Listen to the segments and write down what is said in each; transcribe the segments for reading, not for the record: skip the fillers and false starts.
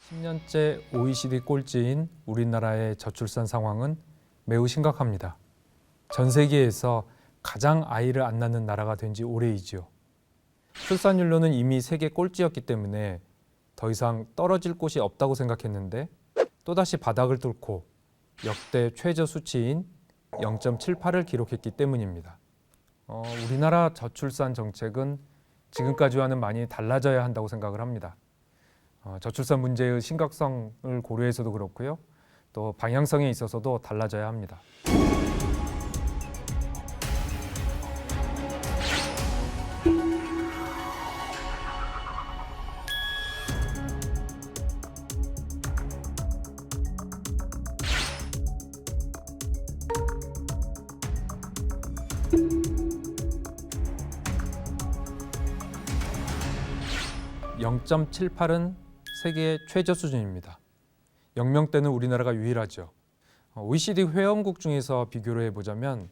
10년째 OECD 꼴찌인 우리나라의 저출산 상황은 매우 심각합니다. 전 세계에서 가장 아이를 안 낳는 나라가 된 지 오래이지요. 출산율로는 이미 세계 꼴찌였기 때문에 더 이상 떨어질 곳이 없다고 생각했는데 또다시 바닥을 뚫고 역대 최저 수치인 0.78을 기록했기 때문입니다. 우리나라 저출산 정책은 지금까지와는 많이 달라져야 한다고 생각을 합니다. 저출산 문제의 심각성을 고려해서도 그렇고요. 또 방향성에 있어서도 달라져야 합니다. (0.78은) 세계 최저 수준입니다. 0명대는 우리나라가 유일하죠. OECD 회원국 중에서 비교를 해보자면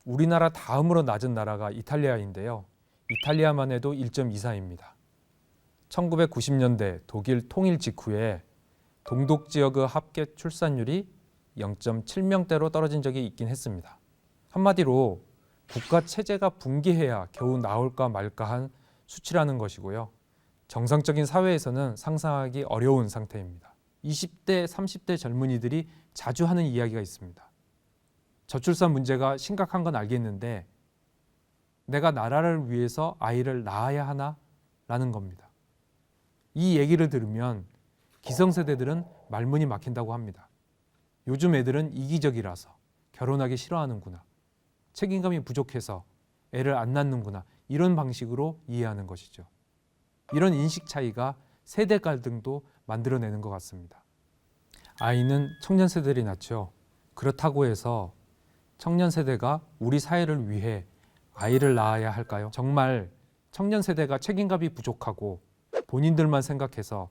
우리나라 다음으로 낮은 나라가 이탈리아인데요. 이탈리아만 해도 1.24입니다. 1990년대 독일 통일 직후에 동독 지역의 합계 출산율이 0.7명대로 떨어진 적이 있긴 했습니다. 한마디로 국가 체제가 붕괴해야 겨우 나올까 말까한 수치라는 것이고요. 정상적인 사회에서는 상상하기 어려운 상태입니다. 20대, 30대 젊은이들이 자주 하는 이야기가 있습니다. 저출산 문제가 심각한 건 알겠는데 내가 나라를 위해서 아이를 낳아야 하나? 라는 겁니다. 이 얘기를 들으면 기성세대들은 말문이 막힌다고 합니다. 요즘 애들은 이기적이라서 결혼하기 싫어하는구나. 책임감이 부족해서 애를 안 낳는구나. 이런 방식으로 이해하는 것이죠. 이런 인식 차이가 세대 갈등도 만들어내는 것 같습니다. 아이는 청년 세대들이 낳죠. 그렇다고 해서 청년 세대가 우리 사회를 위해 아이를 낳아야 할까요? 정말 청년 세대가 책임감이 부족하고 본인들만 생각해서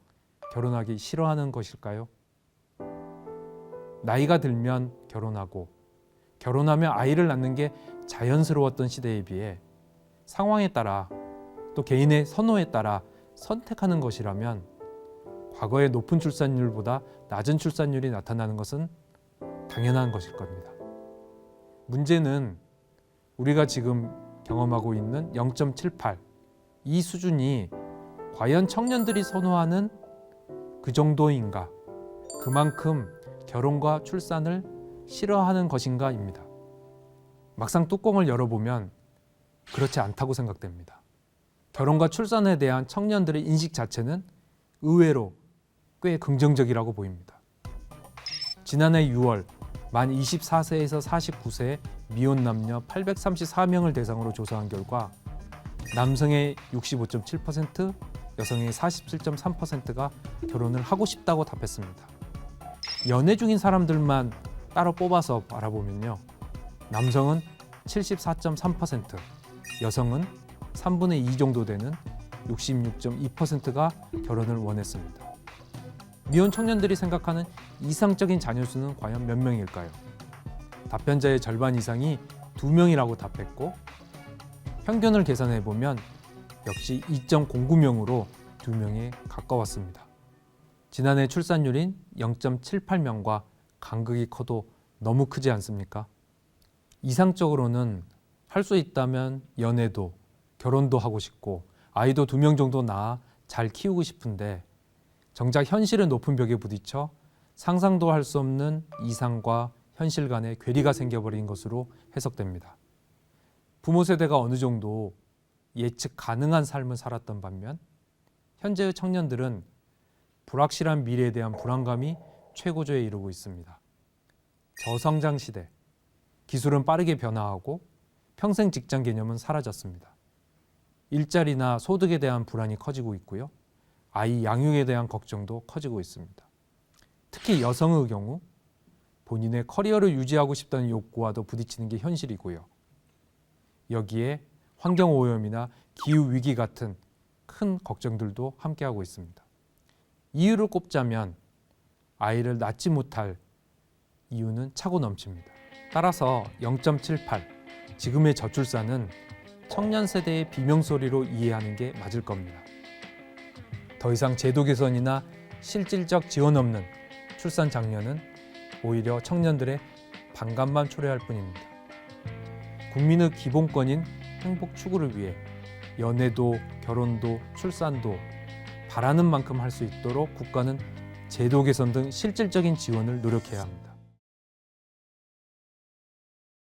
결혼하기 싫어하는 것일까요? 나이가 들면 결혼하고 결혼하면 아이를 낳는 게 자연스러웠던 시대에 비해 상황에 따라 또 개인의 선호에 따라 선택하는 것이라면 과거의 높은 출산율보다 낮은 출산율이 나타나는 것은 당연한 것일 겁니다. 문제는 우리가 지금 경험하고 있는 0.78, 이 수준이 과연 청년들이 선호하는 그 정도인가, 그만큼 결혼과 출산을 싫어하는 것인가입니다. 막상 뚜껑을 열어보면 그렇지 않다고 생각됩니다. 결혼과 출산에 대한 청년들의 인식 자체는 의외로 꽤 긍정적이라고 보입니다. 지난해 6월 만 24세에서 49세 미혼 남녀 834명을 대상으로 조사한 결과 남성의 65.7%, 여성의 47.3%가 결혼을 하고 싶다고 답했습니다. 연애 중인 사람들만 따로 뽑아서 알아보면요. 남성은 74.3%, 여성은 3분의 2 정도 되는 66.2%가 결혼을 원했습니다. 미혼 청년들이 생각하는 이상적인 자녀 수는 과연 몇 명일까요? 답변자의 절반 이상이 2명이라고 답했고 평균을 계산해 보면 역시 2.09명으로 2명에 가까웠습니다. 지난해 출산율인 0.78명과 간극이 커도 너무 크지 않습니까? 이상적으로는 할 수 있다면 연애도 결혼도 하고 싶고 아이도 2명 정도 낳아 잘 키우고 싶은데 정작 현실은 높은 벽에 부딪혀 상상도 할 수 없는 이상과 현실 간의 괴리가 생겨버린 것으로 해석됩니다. 부모 세대가 어느 정도 예측 가능한 삶을 살았던 반면 현재의 청년들은 불확실한 미래에 대한 불안감이 최고조에 이르고 있습니다. 저성장 시대, 기술은 빠르게 변화하고 평생 직장 개념은 사라졌습니다. 일자리나 소득에 대한 불안이 커지고 있고요. 아이 양육에 대한 걱정도 커지고 있습니다. 특히 여성의 경우 본인의 커리어를 유지하고 싶다는 욕구와도 부딪히는 게 현실이고요. 여기에 환경오염이나 기후위기 같은 큰 걱정들도 함께하고 있습니다. 이유를 꼽자면 아이를 낳지 못할 이유는 차고 넘칩니다. 따라서 0.78, 지금의 저출산은 청년 세대의 비명소리로 이해하는 게 맞을 겁니다. 더 이상 제도 개선이나 실질적 지원 없는 출산 장려는 오히려 청년들의 반감만 초래할 뿐입니다. 국민의 기본권인 행복 추구를 위해 연애도 결혼도 출산도 바라는 만큼 할 수 있도록 국가는 제도 개선 등 실질적인 지원을 노력해야 합니다.